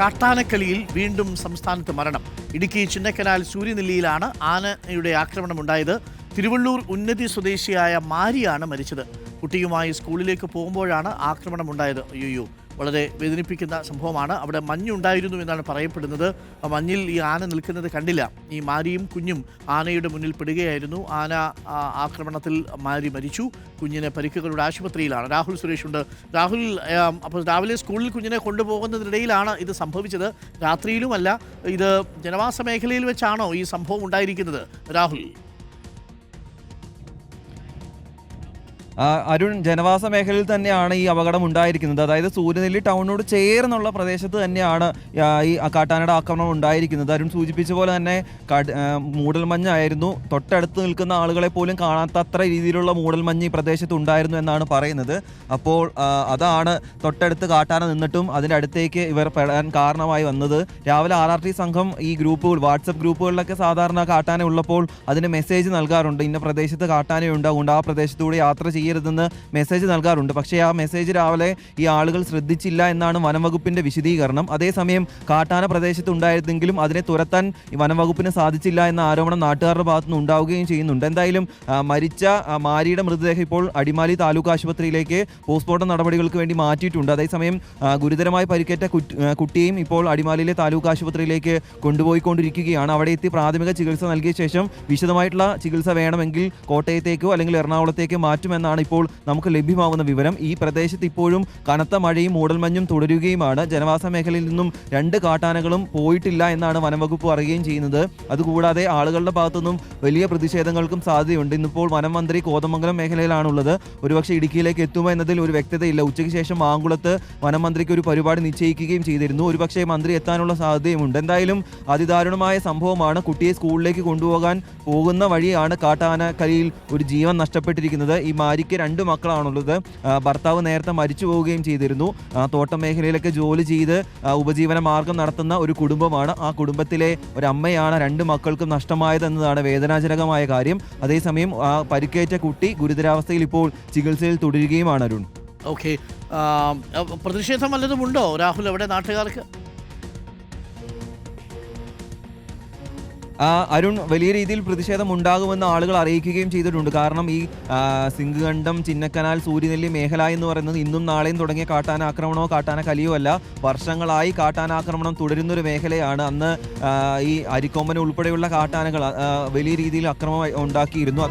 കാട്ടാനക്കലിയിൽ വീണ്ടും സംസ്ഥാനത്ത് മരണം. ഇടുക്കി ചിന്നക്കനാൽ സൂര്യനെല്ലിയിലാണ് ആനയുടെ ആക്രമണമുണ്ടായത്. തിരുവള്ളൂർ ഉന്നതി സ്വദേശിയായ മാരിയാണ് മരിച്ചത്. കുട്ടിയുമായി സ്കൂളിലേക്ക് പോകുമ്പോഴാണ് ആക്രമണമുണ്ടായത്. അയ്യോ, വളരെ വേദനിപ്പിക്കുന്ന സംഭവമാണ്. അവിടെ മഞ്ഞുണ്ടായിരുന്നു എന്നാണ് പറയപ്പെടുന്നത്. മഞ്ഞിൽ ഈ ആന നിൽക്കുന്നത് കണ്ടില്ല. ഈ മാരിയും കുഞ്ഞും ആനയുടെ മുന്നിൽ പെടുകയായിരുന്നു. ആന ആക്രമണത്തിൽ മാരി മരിച്ചു. കുഞ്ഞിന് പരിക്കുകളുടെ ആശുപത്രിയിലാണ്. രാഹുൽ സുരേഷ് ഉണ്ട്. രാഹുൽ, അപ്പോൾ രാവിലെ സ്കൂളിൽ കുഞ്ഞിനെ കൊണ്ടുപോകുന്നതിനിടയിലാണ് ഇത് സംഭവിച്ചത്. രാത്രിയിലുമല്ല, ഇത് ജനവാസ മേഖലയിൽ വെച്ചാണോ ഈ സംഭവം ഉണ്ടായിരിക്കുന്നത്? രാഹുൽ, അരുൺ, ജനവാസ മേഖലയിൽ തന്നെയാണ് ഈ അപകടം ഉണ്ടായിരിക്കുന്നത്. അതായത് സൂര്യനെല്ലി ടൗണിനോട് ചേർന്നുള്ള പ്രദേശത്ത് തന്നെയാണ് ഈ കാട്ടാനയുടെ ആക്രമണം ഉണ്ടായിരിക്കുന്നത്. അരുൺ സൂചിപ്പിച്ച പോലെ തന്നെ മൂടൽമഞ്ഞായിരുന്നു. തൊട്ടടുത്ത് നിൽക്കുന്ന ആളുകളെ പോലും കാണാത്തത്ര രീതിയിലുള്ള മൂടൽമഞ്ഞ് ഈ പ്രദേശത്ത് ഉണ്ടായിരുന്നു എന്നാണ് പറയുന്നത്. അപ്പോൾ അതാണ് തൊട്ടടുത്ത് കാട്ടാന നിന്നിട്ടും അതിൻ്റെ അടുത്തേക്ക് ഇവർ പെടാൻ കാരണമായി വന്നത്. രാവിലെ RRT സംഘം ഈ വാട്സപ്പ് ഗ്രൂപ്പുകളിലൊക്കെ സാധാരണ കാട്ടാന ഉള്ളപ്പോൾ അതിന് മെസ്സേജ് നൽകാറുണ്ട്. ഇന്ന പ്രദേശത്ത് കാട്ടാനയുണ്ട്, അതുകൊണ്ട് ആ പ്രദേശത്തൂടെ യാത്ര ചെയ്യരുതെന്ന് മെസ്സേജ് നൽകാറുണ്ട്. പക്ഷേ ആ മെസ്സേജ് രാവിലെ ഈ ആളുകൾ ശ്രദ്ധിച്ചില്ല എന്നാണ് വനംവകുപ്പിന്റെ വിശദീകരണം. അതേസമയം കാട്ടാന പ്രദേശത്ത് ഉണ്ടായിരുന്നെങ്കിലും അതിനെ തുരത്താൻ ഈ വനംവകുപ്പിന് സാധിച്ചില്ല എന്ന ആരോപണം നാട്ടുകാരുടെ ഭാഗത്തുനിന്ന് ഉണ്ടാവുകയും ചെയ്യുന്നുണ്ട്. എന്തായാലും മരിച്ച മാരിയുടെ മൃതദേഹം ഇപ്പോൾ അടിമാലി താലൂക്ക് ആശുപത്രിയിലേക്ക് പോസ്റ്റ്മോർട്ടം നടപടികൾക്ക് വേണ്ടി മാറ്റിയിട്ടുണ്ട്. അതേസമയം ഗുരുതരമായി പരിക്കേറ്റ കുട്ടിയെയും ഇപ്പോൾ അടിമാലിയിലെ താലൂക്ക് ആശുപത്രിയിലേക്ക് കൊണ്ടുപോയിക്കൊണ്ടിരിക്കുകയാണ്. അവിടെ എത്തി പ്രാഥമിക ചികിത്സ നൽകിയ ശേഷം വിശദമായിട്ടുള്ള ചികിത്സ വേണമെങ്കിൽ കോട്ടയത്തേക്കോ അല്ലെങ്കിൽ എറണാകുളത്തേക്കോ മാറ്റുമെന്നാണ് ഇപ്പോൾ നമുക്ക് ലഭ്യമാവുന്ന വിവരം. ഈ പ്രദേശത്ത് ഇപ്പോഴും കനത്ത മഴയും മൂടൽമഞ്ഞും തുടരുകയുമാണ്. ജനവാസ മേഖലയിൽ നിന്നും 2 കാട്ടാനകളും പോയിട്ടില്ല എന്നാണ് വനംവകുപ്പ് പറയുകയും ചെയ്യുന്നത്. അതുകൂടാതെ ആളുകളുടെ ഭാഗത്തുനിന്നും വലിയ പ്രതിഷേധങ്ങൾക്കും സാധ്യതയുണ്ട്. ഇന്നിപ്പോൾ വനം മന്ത്രി കോതമംഗലം മേഖലയിലാണുള്ളത്. ഒരുപക്ഷെ ഇടുക്കിയിലേക്ക് എത്തുമോ എന്നതിൽ ഒരു വ്യക്തതയില്ല. ഉച്ചയ്ക്ക് ശേഷം മാങ്കുളത്ത് വനം മന്ത്രിക്ക് ഒരു പരിപാടി നിശ്ചയിക്കുകയും ചെയ്തിരുന്നു. ഒരുപക്ഷെ മന്ത്രി എത്താനുള്ള സാധ്യതയുമുണ്ട്. എന്തായാലും അതിദാരുണമായ സംഭവമാണ്. കുട്ടിയെ സ്കൂളിലേക്ക് കൊണ്ടുപോകാൻ പോകുന്ന വഴിയാണ് കാട്ടാനക്കലിയിൽ ഒരു ജീവൻ നഷ്ടപ്പെട്ടിരിക്കുന്നത്. ഈ മാരിക്ക് 2 മക്കളാണുള്ളത്. ഭർത്താവ് നേരത്തെ മരിച്ചു പോവുകയും ചെയ്തിരുന്നു. തോട്ടം മേഖലയിലൊക്കെ ജോലി ചെയ്ത് ഉപജീവന മാർഗം നടത്തുന്ന ഒരു കുടുംബമാണ്. ആ കുടുംബത്തിലെ ഒരമ്മയാണ് 2 മക്കൾക്കും നഷ്ടമായത് എന്നതാണ് വേദനാജനകമായ കാര്യം. അതേസമയം പരിക്കേറ്റ കുട്ടി ഗുരുതരാവസ്ഥയിൽ ഇപ്പോൾ ചികിത്സയിൽ തുടരുകയുമാണ്. അരുൺ, ഓക്കെ, പ്രതിഷേധം വല്ലതുമുണ്ടോ രാഹുൽ അവിടെ നാട്ടുകാർക്ക്? അരുൺ, വലിയ രീതിയിൽ പ്രതിഷേധം ഉണ്ടാകുമെന്ന് ആളുകൾ അറിയിക്കുകയും ചെയ്തിട്ടുണ്ട്. കാരണം ഈ സിംഗുകണ്ടം, ചിന്നക്കനാൽ, സൂര്യനെല്ലി മേഖല എന്ന് പറയുന്നത് ഇന്നും നാളെയും തുടങ്ങിയ കാട്ടാനാക്രമണമോ കാട്ടാനക്കലിയോ അല്ല. വർഷങ്ങളായി കാട്ടാനാക്രമണം തുടരുന്നൊരു മേഖലയാണ്. അന്ന് ഈ അരിക്കൊമ്പൻ ഉൾപ്പെടെയുള്ള കാട്ടാനകൾ വലിയ രീതിയിൽ അക്രമം ഉണ്ടാക്കിയിരുന്നു.